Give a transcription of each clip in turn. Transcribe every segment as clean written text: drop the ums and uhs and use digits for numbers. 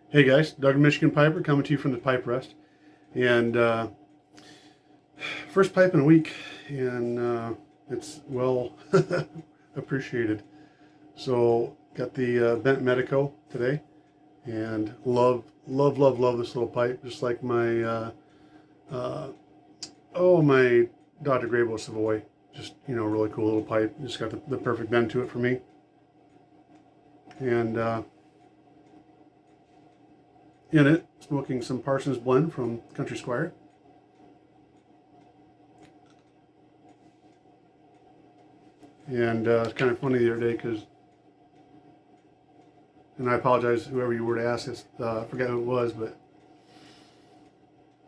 Hey guys, Doug Michigan Piper coming to you from the Pipe Rest. And first pipe in a week, and it's well appreciated. So, got the Bent Medico today, and love this little pipe, just like my, my Dr. Grabo Savoy. Just, really cool little pipe. Just got the perfect bend to it for me. And in it, smoking some Parsons Blend from Country Squire. And it's kind of funny the other day because, and I apologize whoever you were to ask this, I forget who it was, but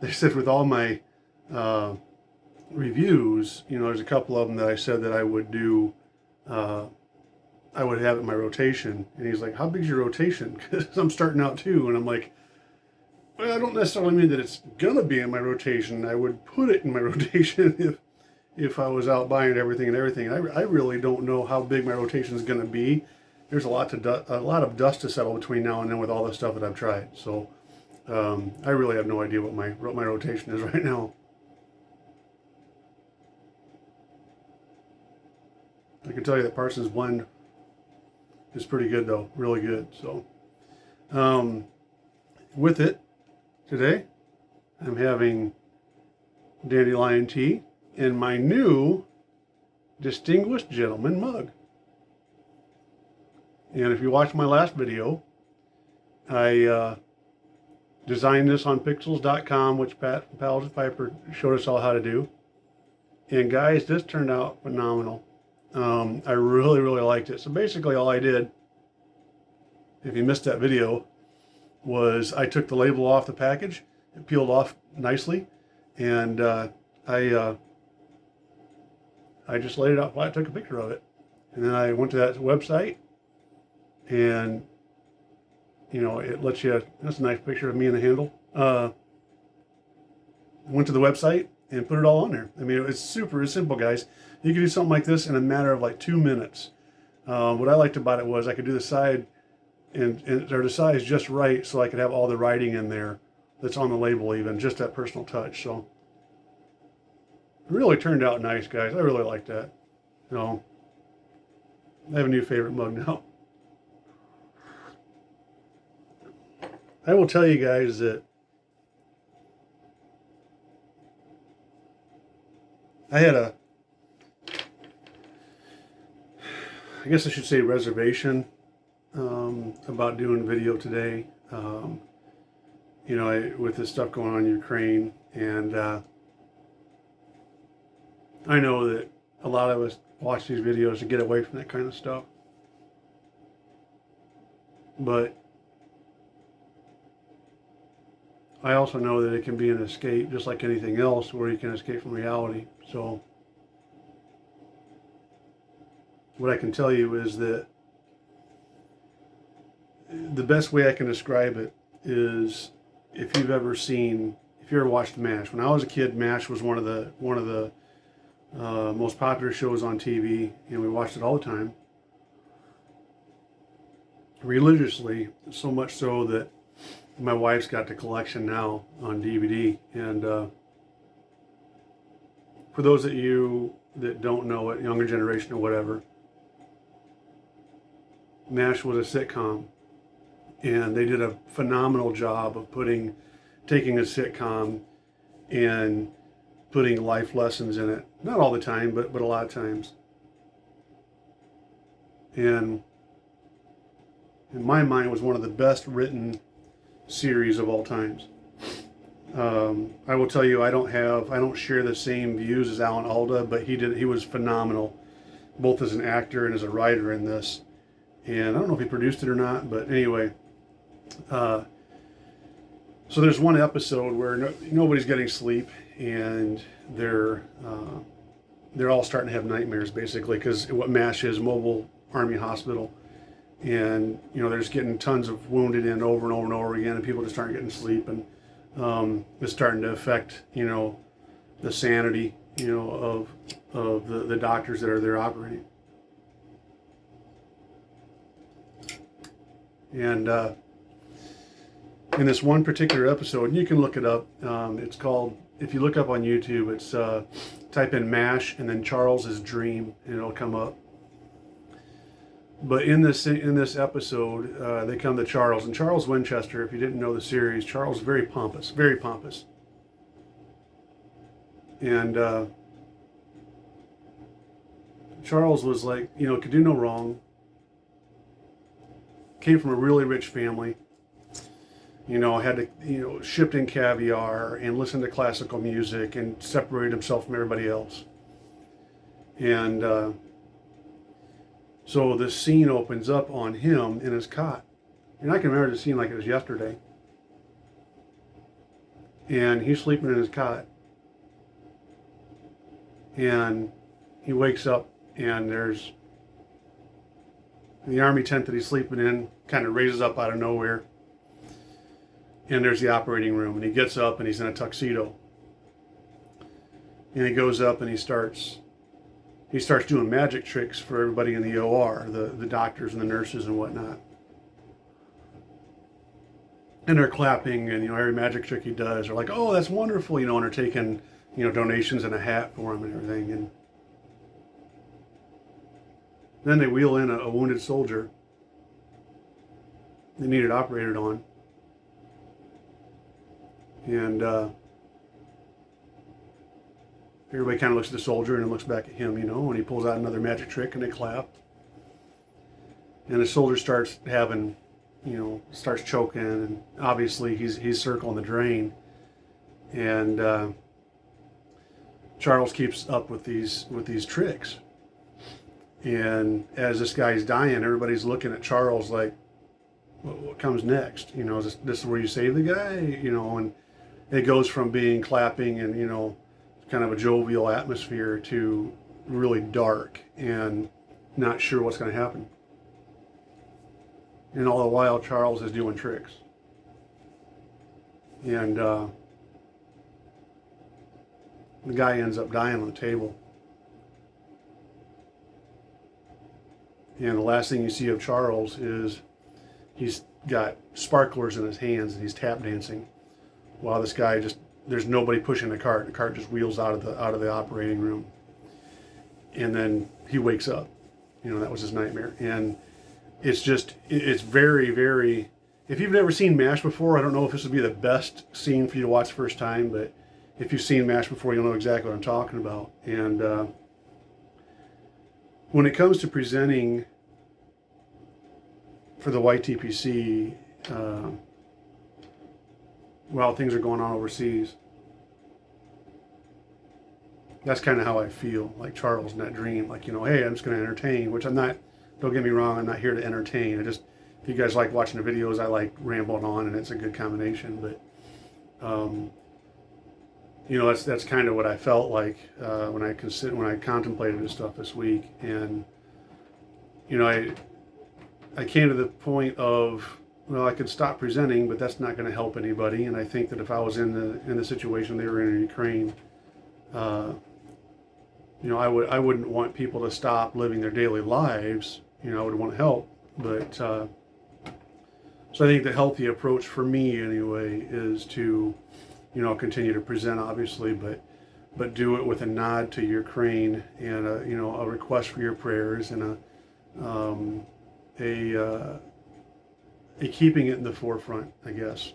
they said with all my reviews, there's a couple of them that I said that I would do, I would have in my rotation. And he's like, how big's your rotation? Because I'm starting out too. And I'm like, well, I don't necessarily mean that it's gonna be in my rotation. I would put it in my rotation if I was out buying everything. I really don't know how big my rotation is gonna be. There's a lot of dust to settle between now and then with all the stuff that I've tried. So I really have no idea what my rotation is right now. I can tell you that Parsons Blend is pretty good though, really good. So with it today, I'm having Dandelion tea in my new Distinguished Gentleman mug. And if you watched my last video, I designed this on pixels.com, which Pat from Pals of Piper showed us all how to do. And guys, this turned out phenomenal. I really liked it. So basically all I did, if you missed that video, was I took the label off the package, it peeled off nicely, and I just laid it out flat, took a picture of it, and then I went to that website, and it lets you. That's a nice picture of me in the handle. Went to the website and put it all on there. I mean, it's super simple, guys. You can do something like this in a matter of like 2 minutes. What I liked about it was I could do the side and the size just right, so I could have all the writing in there that's on the label, even just that personal touch. So it really turned out nice, guys. I really like that. I have a new favorite mug now. I will tell you guys that I had I guess I should say reservation about doing video today. With this stuff going on in Ukraine, and I know that a lot of us watch these videos to get away from that kind of stuff. But I also know that it can be an escape, just like anything else, where you can escape from reality. So what I can tell you is that the best way I can describe it is if you ever watched MASH. When I was a kid, MASH was one of the most popular shows on TV, and we watched it all the time, religiously, so much so that my wife's got the collection now on DVD. And for those of you that don't know it, younger generation or whatever, MASH was a sitcom, and they did a phenomenal job of taking a sitcom and putting life lessons in it. Not all the time, but a lot of times. And in my mind, it was one of the best written series of all times. I will tell you, I don't share the same views as Alan Alda, but he was phenomenal, both as an actor and as a writer in this. And I don't know if he produced it or not, but anyway. So there's one episode where nobody's getting sleep, and they're all starting to have nightmares, basically, because what MASH is, Mobile Army Hospital. And they're just getting tons of wounded in over and over and over again, and people just aren't getting sleep, and it's starting to affect the sanity of the doctors that are there operating. And in this one particular episode, and you can look it up. It's called, if you look up on YouTube, it's type in MASH and then Charles's Dream, and it'll come up. But in this episode, they come to Charles, and Charles Winchester. If you didn't know the series, Charles is very pompous, very pompous, and Charles was like, could do no wrong. Came from a really rich family. Had to, shipped in caviar and listened to classical music and separated himself from everybody else. And so this scene opens up on him in his cot. And I can remember the scene like it was yesterday. And he's sleeping in his cot. And he wakes up and there's the army tent that he's sleeping in kind of raises up out of nowhere. And there's the operating room, and he gets up and he's in a tuxedo. And he goes up and he starts doing magic tricks for everybody in the OR, the doctors and the nurses and whatnot. And they're clapping, and every magic trick he does, they're like, "Oh, that's wonderful," and they're taking donations and a hat for him and everything. And then they wheel in a wounded soldier they needed operated on. And everybody kind of looks at the soldier and looks back at him, and he pulls out another magic trick and they clap. And the soldier starts having, starts choking, and obviously he's circling the drain. And Charles keeps up with these tricks. And as this guy's dying, everybody's looking at Charles like, what comes next? Is this where you save the guy? And it goes from being clapping and, kind of a jovial atmosphere to really dark and not sure what's going to happen. And all the while, Charles is doing tricks. And the guy ends up dying on the table. And the last thing you see of Charles is he's got sparklers in his hands and he's tap dancing. While this guy there's nobody pushing the cart. The cart just wheels out of the operating room. And then he wakes up. That was his nightmare. And it's very, very, if you've never seen MASH before, I don't know if this would be the best scene for you to watch the first time, but if you've seen MASH before, you'll know exactly what I'm talking about. And when it comes to presenting for the YTPC, while things are going on overseas, that's kind of how I feel, like Charles in that dream, like, hey, I'm just going to entertain, which I'm not, don't get me wrong, I'm not here to entertain. If you guys like watching the videos, I like rambling on, and it's a good combination, but, that's kind of what I felt like when I contemplated this stuff this week. And, I came to the point of, I could stop presenting, but that's not going to help anybody. And I think that if I was in the situation they were in Ukraine, I wouldn't want people to stop living their daily lives. I would want to help, but so I think the healthy approach for me anyway is to, continue to present, obviously, but do it with a nod to Ukraine and a request for your prayers and a keeping it in the forefront, I guess.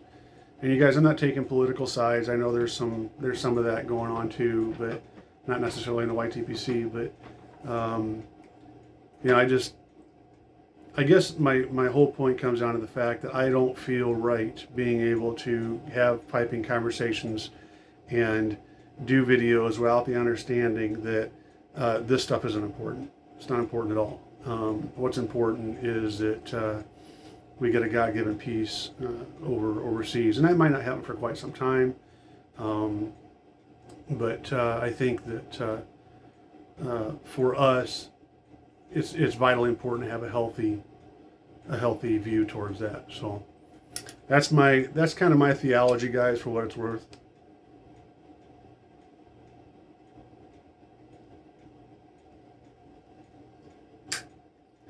And you guys, I'm not taking political sides. I know there's some of that going on too, but not necessarily in the YTPC. But I guess my whole point comes down to the fact that I don't feel right being able to have piping conversations and do videos without the understanding that this stuff isn't important. It's not important at all. What's important is that we get a God-given peace overseas, and that might not happen for quite some time. But I think that for us, it's vitally important to have a healthy view towards that. So that's kind of my theology, guys, for what it's worth.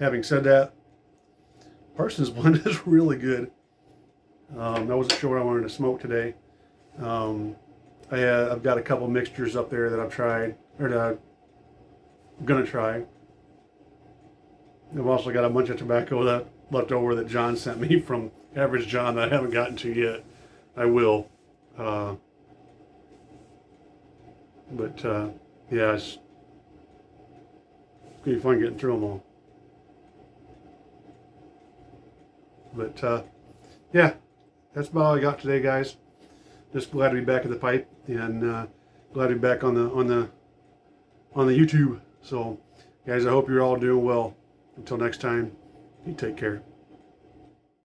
Having said that, Parsons blend is really good. I wasn't sure what I wanted to smoke today. I've got a couple mixtures up there that I've tried, or that I'm gonna try. I've also got a bunch of tobacco that left over that John sent me from Average John that I haven't gotten to yet. I will. Yeah, it's gonna be fun getting through them all. But yeah, that's about all I got today, guys. Just glad to be back at the pipe, and glad to be back on the YouTube. So, guys, I hope you're all doing well. Until next time, you take care.